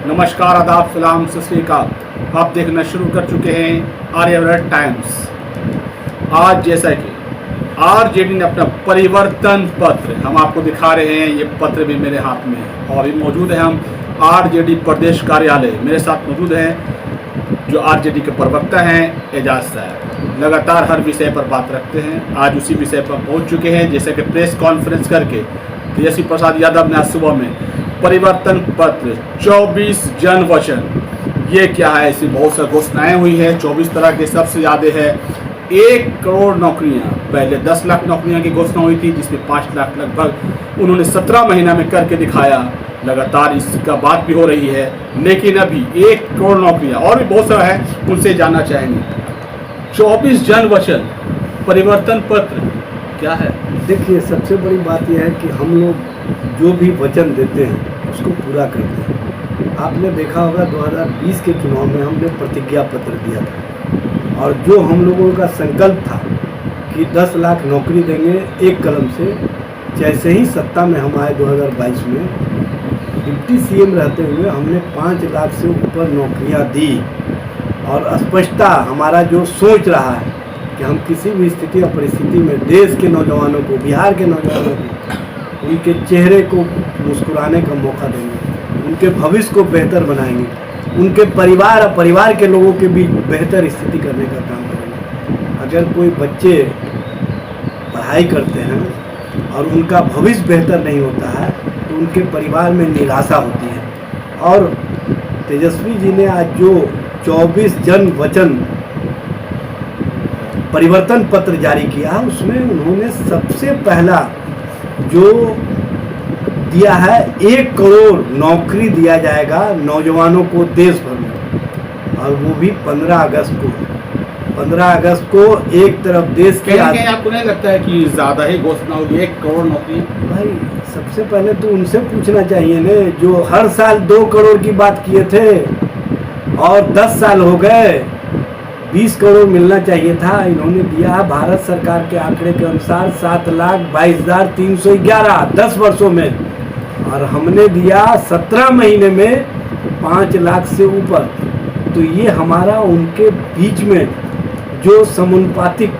नमस्कार, आदाब, सलाम, सत श्री अकाल। आप देखना शुरू कर चुके हैं आर्यव्रत टाइम्स। आज जैसा कि आरजेडी ने अपना परिवर्तन पत्र हम आपको दिखा रहे हैं, ये पत्र भी मेरे हाथ में है और अभी मौजूद है हम आरजेडी प्रदेश कार्यालय। मेरे साथ मौजूद हैं जो आरजेडी के प्रवक्ता हैं एजाज साहब। लगातार हर विषय पर बात रखते हैं, आज उसी विषय पर पहुंच चुके हैं। जैसे कि प्रेस कॉन्फ्रेंस करके तेजस्वी प्रसाद यादव ने आज सुबह में परिवर्तन पत्र 24 जन वचन, ये क्या है, इसमें बहुत सारी घोषणाएं हुई है। 24 तरह के, सबसे ज़्यादा है 1 करोड़ नौकरियां। पहले 10 लाख नौकरियां की घोषणा हुई थी, जिसमें 5 लाख लगभग उन्होंने 17 महीना में करके दिखाया। लगातार इसका बात भी हो रही है, लेकिन अभी 1 करोड़ नौकरियां और भी बहुत सारा है, उनसे जानना चाहेंगे। 24 जन वचन परिवर्तन पत्र क्या है? देखिए, सबसे बड़ी बात यह है कि हम लोग जो भी वचन देते हैं उसको पूरा करते हैं। आपने देखा होगा 2020 के चुनाव में हमने प्रतिज्ञा पत्र दिया था और जो हम लोगों का संकल्प था कि 10 लाख नौकरी देंगे एक कलम से। जैसे ही सत्ता में हम आए 2022 में, डिप्टी सीएम रहते हुए हमने 5 लाख से ऊपर नौकरियां दी। और स्पष्टता हमारा जो सोच रहा है कि हम किसी भी स्थिति और परिस्थिति में देश के नौजवानों को, बिहार के नौजवानों को, उनके चेहरे को मुस्कुराने का मौका देंगे, उनके भविष्य को बेहतर बनाएंगे, उनके परिवार और परिवार के लोगों के बीच बेहतर स्थिति करने का काम करेंगे। अगर कोई बच्चे पढ़ाई करते हैं और उनका भविष्य बेहतर नहीं होता है तो उनके परिवार में निराशा होती है। और तेजस्वी जी ने आज जो 24 जन वचन परिवर्तन पत्र जारी किया, उसमें उन्होंने सबसे पहला जो दिया है 1 करोड़ नौकरी दिया जाएगा नौजवानों को देश भर में, और वो भी 15 अगस्त को। 15 अगस्त को एक तरफ देश के आपको नहीं लगता है कि ज़्यादा ही घोषणा होगी 1 करोड़ नौकरी? भाई, सबसे पहले तो उनसे पूछना चाहिए ने जो हर साल 2 करोड़ की बात किए थे और 10 साल हो गए, 20 करोड़ मिलना चाहिए था। इन्होंने दिया भारत सरकार के आंकड़े के अनुसार 7,22,311 10 वर्षों में, और हमने दिया 17 महीने में 5 लाख से ऊपर। तो ये हमारा उनके बीच में जो समानुपातिक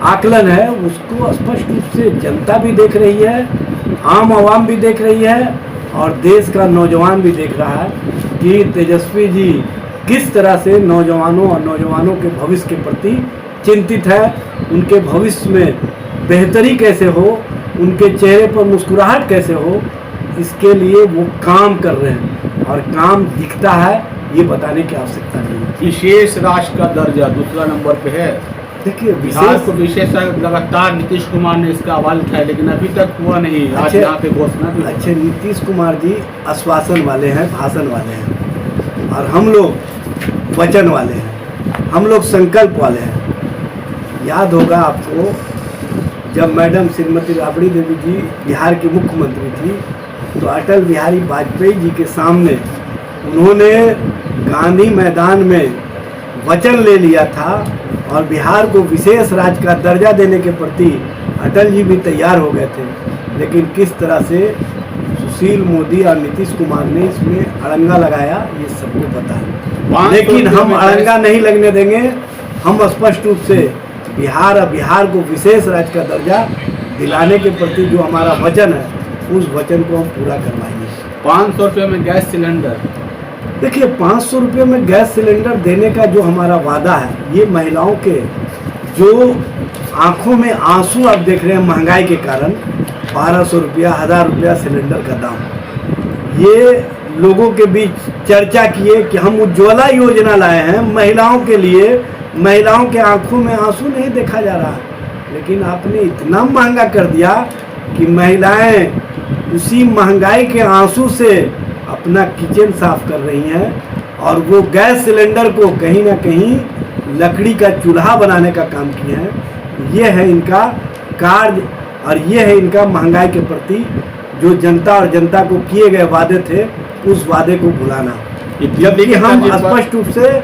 आकलन है उसको स्पष्ट रूप से जनता भी देख रही है, आम आवाम भी देख रही है और देश का नौजवान भी देख रहा है कि तेजस्वी जी किस तरह से नौजवानों और नौजवानों के भविष्य के प्रति चिंतित है, उनके भविष्य में बेहतरी कैसे हो, उनके चेहरे पर मुस्कुराहट कैसे हो, इसके लिए वो काम कर रहे हैं और काम दिखता है, ये बताने की आवश्यकता नहीं है। विशेष राष्ट्र का दर्जा दूसरा नंबर पे है। देखिए, बिहार को विशेष लगातार नीतीश कुमार ने इसका आवाज उठाया, लेकिन अभी तक हुआ नहीं। आज यहाँ पे घोषणा भी। अच्छे, नीतीश कुमार जी आश्वासन वाले हैं, भाषण वाले हैं, और हम लोग वचन वाले हैं, हम लोग संकल्प वाले हैं। याद होगा आपको, जब मैडम श्रीमती राबड़ी देवी जी बिहार की मुख्यमंत्री थी तो अटल बिहारी वाजपेयी जी के सामने उन्होंने गांधी मैदान में वचन ले लिया था और बिहार को विशेष राज्य का दर्जा देने के प्रति अटल जी भी तैयार हो गए थे। लेकिन किस तरह से सुशील मोदी और नीतीश कुमार ने इसमें अड़ंगा लगाया, ये सबको पता है। लेकिन हम अड़ंगा नहीं लगने देंगे। हम स्पष्ट रूप से बिहार और बिहार को विशेष राज्य का दर्जा दिलाने के प्रति जो हमारा वचन है, उस वचन को हम पूरा करवाएंगे। 500 रुपये में गैस सिलेंडर। देखिए, 500 रुपये में गैस सिलेंडर देने का जो हमारा वादा है, ये महिलाओं के जो आंखों में आंसू आप देख रहे हैं महंगाई के कारण, 1200 रुपया, 1000 रुपया सिलेंडर का दाम, ये लोगों के बीच चर्चा किए कि हम उज्ज्वला योजना लाए हैं महिलाओं के लिए। महिलाओं के आंखों में आंसू नहीं देखा जा रहा, लेकिन आपने इतना महंगा कर दिया कि महिलाएं उसी महंगाई के आंसू से अपना किचन साफ कर रही हैं और वो गैस सिलेंडर को कहीं ना कहीं लकड़ी का चूल्हा बनाने का काम किए हैं। ये है इनका कार्य और ये है इनका महंगाई के प्रति जो जनता और जनता को किए गए वादे थे, उस वादे को भुलाना। जबकि हम स्पष्ट रूप से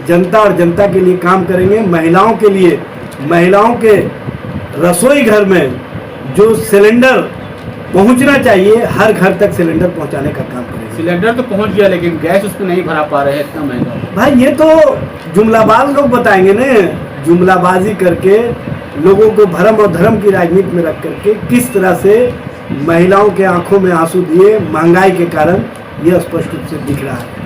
जनता और जनता के लिए काम करेंगे, महिलाओं के लिए, महिलाओं के रसोई घर में जो सिलेंडर पहुंचना चाहिए, हर घर तक सिलेंडर पहुंचाने का काम करेंगे। सिलेंडर तो पहुंच गया लेकिन गैस उस पर नहीं भरा पा रहे हैं, इतना महंगा। भाई ये तो जुमलाबाज लोग बताएंगे ना, जुमलाबाजी करके लोगों को भरम और धर्म की राजनीति में रख करके किस तरह से महिलाओं के आंखों में आंसू दिए महंगाई के कारण, यह स्पष्ट रूप से दिख रहा है।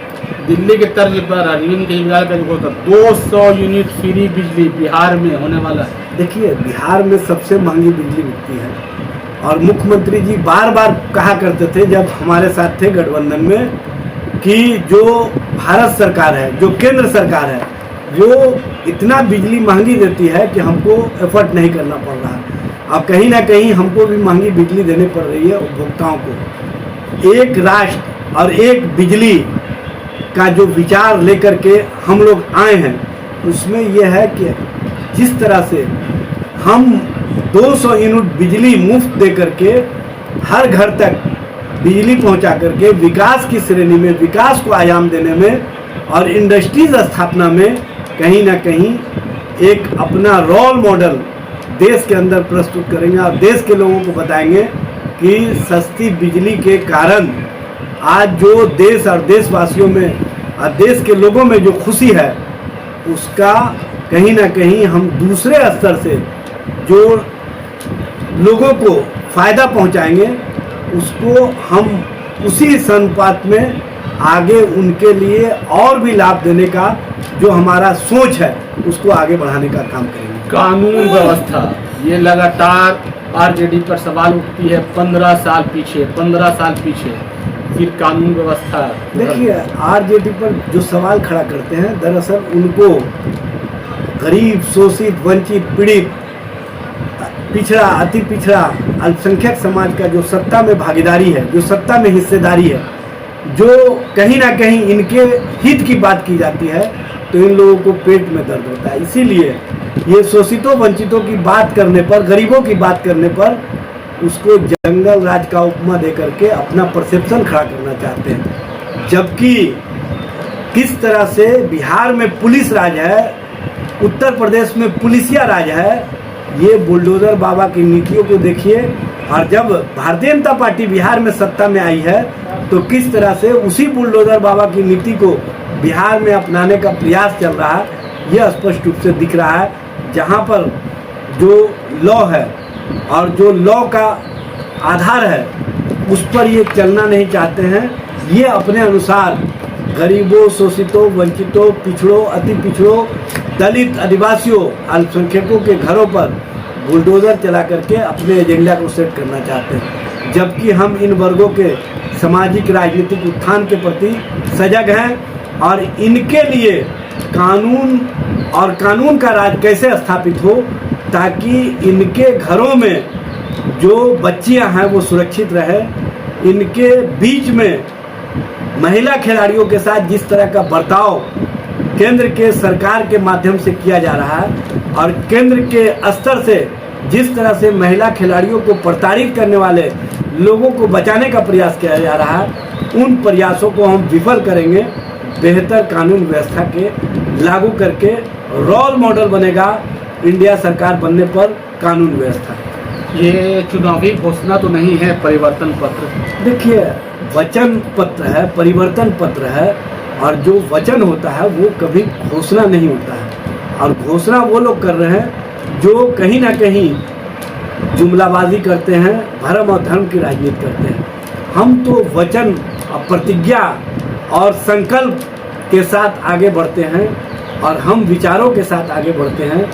दिल्ली के तर्ज पर अरविंद केजरीवाल का जो था 200 यूनिट फ्री बिजली बिहार में होने वाला है। देखिए, बिहार में सबसे महंगी बिजली बिकती है और मुख्यमंत्री जी बार बार कहा करते थे जब हमारे साथ थे गठबंधन में कि जो भारत सरकार है, जो केंद्र सरकार है, वो इतना बिजली महंगी देती है कि हमको एफर्ट नहीं करना पड़ रहा है। अब कहीं ना कहीं हमको भी महंगी बिजली देनी पड़ रही है उपभोक्ताओं को। एक राष्ट्र और एक बिजली का जो विचार लेकर के हम लोग आए हैं, उसमें यह है कि जिस तरह से हम 200 यूनिट बिजली मुफ्त दे करके हर घर तक बिजली पहुंचा करके विकास की श्रेणी में, विकास को आयाम देने में और इंडस्ट्रीज स्थापना में कहीं ना कहीं एक अपना रोल मॉडल देश के अंदर प्रस्तुत करेंगे और देश के लोगों को बताएंगे कि सस्ती बिजली के कारण आज जो देश और देशवासियों में और देश के लोगों में जो खुशी है, उसका कहीं ना कहीं हम दूसरे स्तर से जो लोगों को फ़ायदा पहुंचाएंगे, उसको हम उसी अनुपात में आगे उनके लिए और भी लाभ देने का जो हमारा सोच है, उसको आगे बढ़ाने का काम करेंगे। कानून व्यवस्था, ये लगातार आरजेडी पर सवाल उठती है। 15 साल पीछे, 15 साल पीछे, फिर कानून व्यवस्था। देखिए, आरजेडी पर जो सवाल खड़ा करते हैं, दरअसल उनको गरीब, शोषित, वंचित, पीड़ित, पिछड़ा, अति पिछड़ा, अल्पसंख्यक समाज का जो सत्ता में भागीदारी है, जो सत्ता में हिस्सेदारी है, जो कहीं ना कहीं इनके हित की बात की जाती है, तो इन लोगों को पेट में दर्द होता है। इसीलिए ये शोषितों, वंचितों की बात करने पर, गरीबों की बात करने पर उसको जंगल राज का उपमा दे करके अपना परसेप्शन खड़ा करना चाहते हैं। जबकि किस तरह से बिहार में पुलिस राज है, उत्तर प्रदेश में पुलिसिया राज है, ये बुलडोजर बाबा की नीतियों को देखिए। और जब भारतीय जनता पार्टी बिहार में सत्ता में आई है, तो किस तरह से उसी बुलडोजर बाबा की नीति को बिहार में अपनाने का प्रयास चल रहा है, यह स्पष्ट रूप से दिख रहा है। जहाँ पर जो लॉ है और जो लॉ का आधार है, उस पर ये चलना नहीं चाहते हैं। ये अपने अनुसार गरीबों, शोषितों, वंचितों, पिछड़ों, अति पिछड़ों, दलित, आदिवासियों, अल्पसंख्यकों के घरों पर बुलडोजर चला करके अपने एजेंडा को सेट करना चाहते हैं। जबकि हम इन वर्गों के सामाजिक राजनीतिक उत्थान के प्रति सजग हैं और इनके लिए कानून और कानून का राज कैसे स्थापित हो, ताकि इनके घरों में जो बच्चियां हैं वो सुरक्षित रहे। इनके बीच में महिला खिलाड़ियों के साथ जिस तरह का बर्ताव केंद्र के सरकार के माध्यम से किया जा रहा है और केंद्र के स्तर से जिस तरह से महिला खिलाड़ियों को प्रताड़ित करने वाले लोगों को बचाने का प्रयास किया जा रहा है, उन प्रयासों को हम विफल करेंगे। बेहतर कानून व्यवस्था के लागू करके रोल मॉडल बनेगा इंडिया सरकार बनने पर कानून व्यवस्था। ये चुनावी घोषणा तो नहीं है, परिवर्तन पत्र। देखिए, वचन पत्र है, परिवर्तन पत्र है, और जो वचन होता है वो कभी घोषणा नहीं होता है। और घोषणा वो लोग कर रहे हैं जो कहीं ना कहीं जुमलाबाजी करते हैं, भरम और धर्म की राजनीति करते हैं। हम तो वचन, प्रतिज्ञा और संकल्प के साथ आगे बढ़ते हैं और हम विचारों के साथ आगे बढ़ते हैं।